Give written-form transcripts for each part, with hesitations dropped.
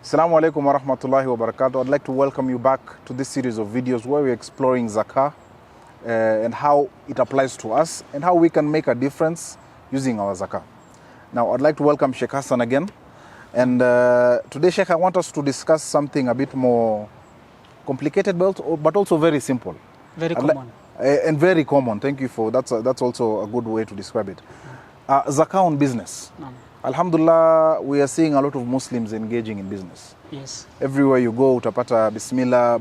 Assalamu alaikum wa rahmatullahi wa barakatuh. I'd like to welcome you back to this series of videos where we're exploring Zakat and how it applies to us and how we can make a difference using our Zakat. Now, I'd like to welcome Sheikh Hassan again. And today, Sheikh, I want us to discuss something a bit more complicated, but also very simple. Very common. And very common. Thank you for that. That's also a good way to describe it. Zakat on business. Alhamdulillah, we are seeing a lot of Muslims engaging in business. Yes. Everywhere you go, utapata Bismillah,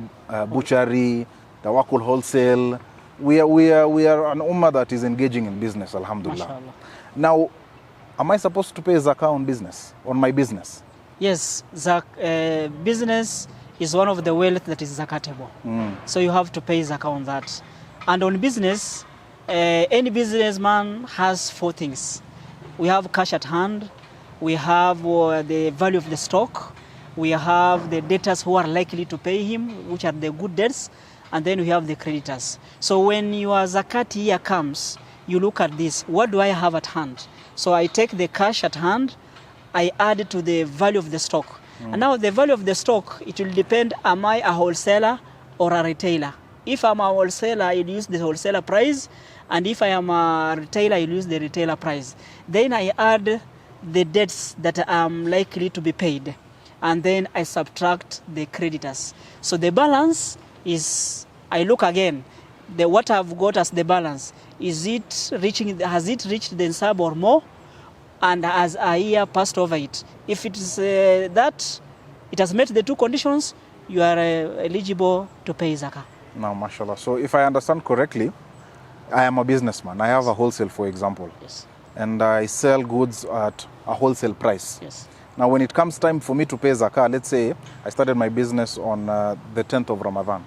butchery, Tawakul wholesale. We are an ummah that is engaging in business, alhamdulillah. MashaAllah. Now, am I supposed to pay zakah on my business? Yes, business is one of the wealth that is zakatable. So you have to pay zakah on that. And on business, any businessman has four things. We have cash at hand, we have the value of the stock, we have the debtors who are likely to pay him, which are the good debts, and then we have the creditors. So when your zakat year comes, you look at this, what do I have at hand? So I take the cash at hand, I add it to the value of the stock. And now the value of the stock, it will depend, am I a wholesaler or a retailer? If I'm a wholesaler, I'll use the wholesaler price, and if I am a retailer, I'll use the retailer price. Then I add the debts that I'm likely to be paid, and then I subtract the creditors. So the balance is, I look again, what I've got as the balance, has it reached the nisab or more? And as a year passed over it, if it is that it has met the two conditions, you are eligible to pay zakah. Now, mashallah. So if I understand correctly, I am a businessman. I have a wholesale, for example. Yes. And I sell goods at a wholesale price. Yes. Now, when it comes time for me to pay zakah, let's say I started my business on the 10th of Ramadan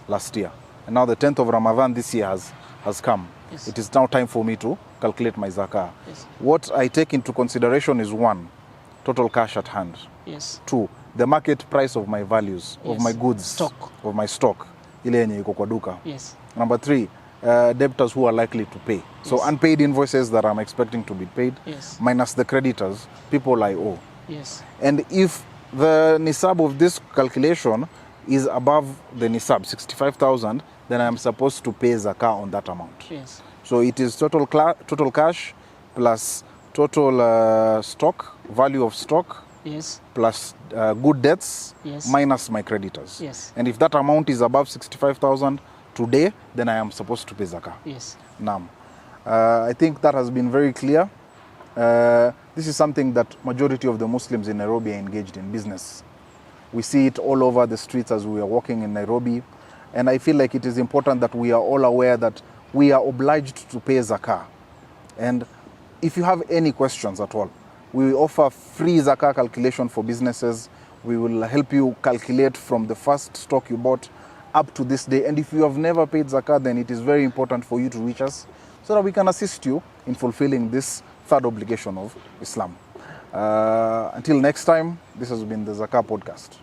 last year. And now the 10th of Ramadan this year has come. Yes. It is now time for me to calculate my zakah. Yes. What I take into consideration is one, total cash at hand. Yes. Two, the market price of my values, of my goods, stock. of my stock. Ile yenye iko kwa duka. Yes. Number three, debtors who are likely to pay. So unpaid invoices that I'm expecting to be paid, minus the creditors, people I owe. Yes. And if the nisab of this calculation is above the nisab, 65,000, then I'm supposed to pay zakah on that amount. Yes. So it is total cash plus total stock, value of stock, plus good debts, minus my creditors. Yes. And if that amount is above 65,000 today, then I am supposed to pay zakah. Yes. Naam. I think that has been very clear. This is something that majority of the Muslims in Nairobi are engaged in business. We see it all over the streets as we are walking in Nairobi. And I feel like it is important that we are all aware that we are obliged to pay zakah. And if you have any questions at all, we offer free zakah calculation for businesses. We will help you calculate from the first stock you bought up to this day. And if you have never paid zakah, then it is very important for you to reach us so that we can assist you in fulfilling this third obligation of Islam. Until next time, this has been the Zakah Podcast.